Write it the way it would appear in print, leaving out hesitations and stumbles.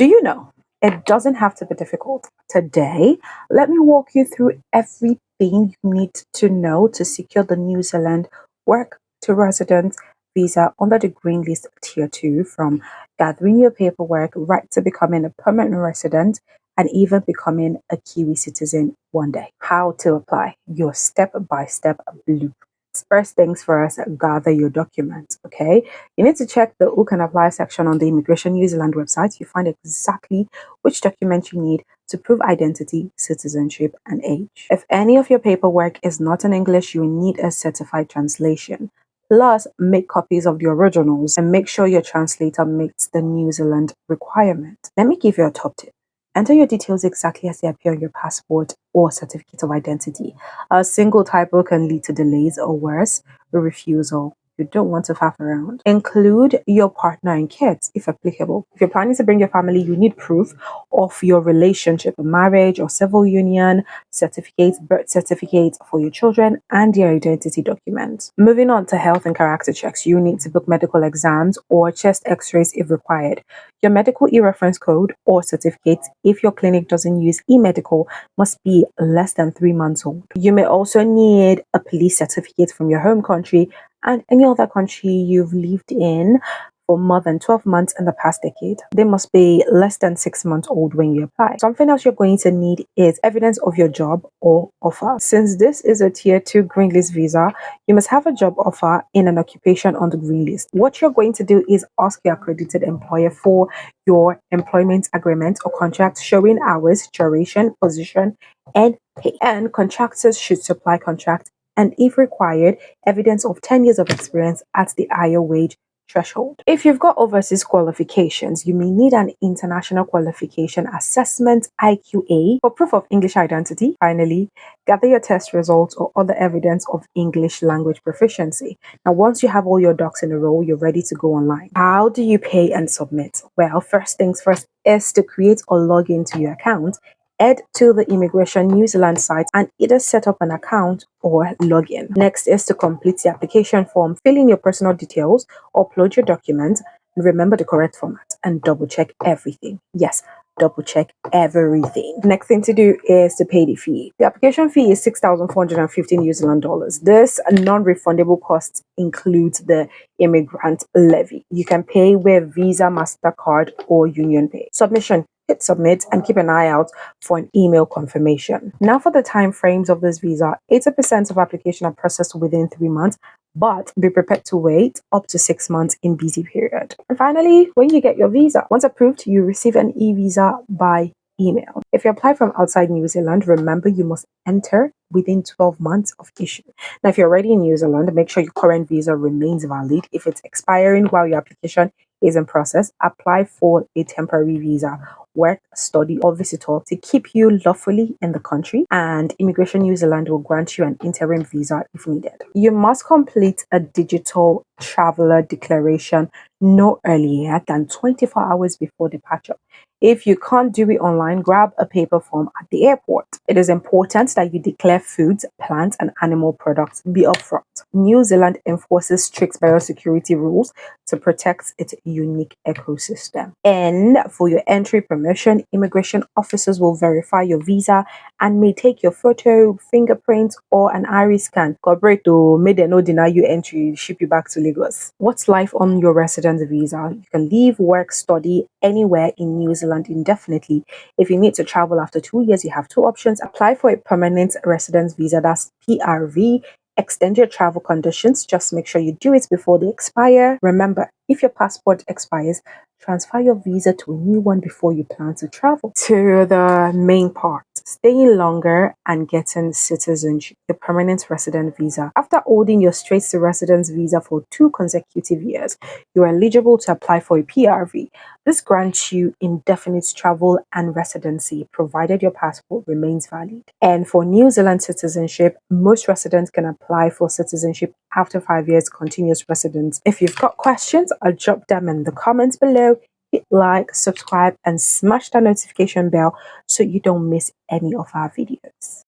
Do you know it doesn't have to be difficult? Today, let me walk you through everything you need to know to secure the New Zealand work to residence visa under the Green List Tier 2, from gathering your paperwork right to becoming a permanent resident and even becoming a Kiwi citizen one day. How to apply your step-by-step blueprint. First things first, gather your documents, okay? You need to check the Who Can Apply section on the Immigration New Zealand website. You find exactly which document you need to prove identity, citizenship, and age. If any of your paperwork is not in English, you will need a certified translation. Plus, make copies of the originals and make sure your translator meets the New Zealand requirement. Let me give you a top tip. Enter your details exactly as they appear on your passport or certificate of identity. A single typo can lead to delays or worse, a refusal. You don't want to faff around. Include your partner and kids if applicable. If you're planning to bring your family, you need proof of your relationship, marriage or civil union, certificates, birth certificates for your children, and their identity documents. Moving on to health and character checks, you need to book medical exams or chest x-rays if required. Your medical e-reference code or certificate, if your clinic doesn't use e-medical, must be less than 3 months old. You may also need a police certificate from your home country and any other country you've lived in for more than 12 months in the past decade. They must be less than 6 months old when you apply. Something else you're going to need is evidence of your job or offer. Since this is a Tier 2 Green List visa, you must have a job offer in an occupation on the Green List. What you're going to do is ask your accredited employer for your employment agreement or contract showing hours, duration, position, and pay. And contractors should supply contract and, if required, evidence of 10 years of experience at the higher wage threshold. If you've got overseas qualifications, you may need an international qualification assessment IQA for proof of English identity. Finally, gather your test results or other evidence of English language proficiency. Now, once you have all your ducks in a row, you're ready to go online. How do you pay and submit? Well, first things first is to create or log into your account. Head to the Immigration New Zealand site and either set up an account or log in. Next is to complete the application form, fill in your personal details, upload your documents, and remember the correct format and double check everything. Yes, double check everything. Next thing to do is to pay the fee. The application fee is 6,450 New Zealand dollars. This non-refundable cost includes the immigrant levy. You can pay with Visa, MasterCard, or Union Pay. Submission. Hit submit and keep an eye out for an email confirmation. Now for the time frames of this visa, 80% of application are processed within 3 months, but be prepared to wait up to 6 months in busy period. And finally, when you get your visa, once approved, you receive an e-visa by email. If you apply from outside New Zealand, remember you must enter within 12 months of issue. Now, if you're already in New Zealand, make sure your current visa remains valid. If it's expiring while your application is in process, apply for a temporary visa, work, study, or visitor to keep you lawfully in the country, and Immigration New Zealand will grant you an interim visa if needed. You must complete a digital traveler declaration no earlier than 24 hours before departure. If you can't do it online, grab a paper form at the airport. It is important that you declare foods, plants, and animal products. Be upfront. New Zealand enforces strict biosecurity rules to protect its unique ecosystem. And for your entry permission, immigration officers will verify your visa and may take your photo, fingerprint, or an iris scan. Corporate to may they no deny you entry, ship you back to Lagos. What's life on your residence visa? You can live, work, study anywhere in New Zealand indefinitely. If you need to travel after 2 years, you have two options. Apply for a permanent residence visa, that's PRV. Extend your travel conditions. Just make sure you do it before they expire. Remember, if your passport expires, transfer your visa to a new one before you plan to travel. To the main part, staying longer and getting citizenship, the permanent resident visa. After holding your straight to residence visa for 2 consecutive years, you are eligible to apply for a PRV. This grants you indefinite travel and residency, provided your passport remains valid. And for New Zealand citizenship, most residents can apply for citizenship after 5 years continuous residence. If you've got questions, I'll drop them in the comments below. Hit like, subscribe, and smash that notification bell so you don't miss any of our videos.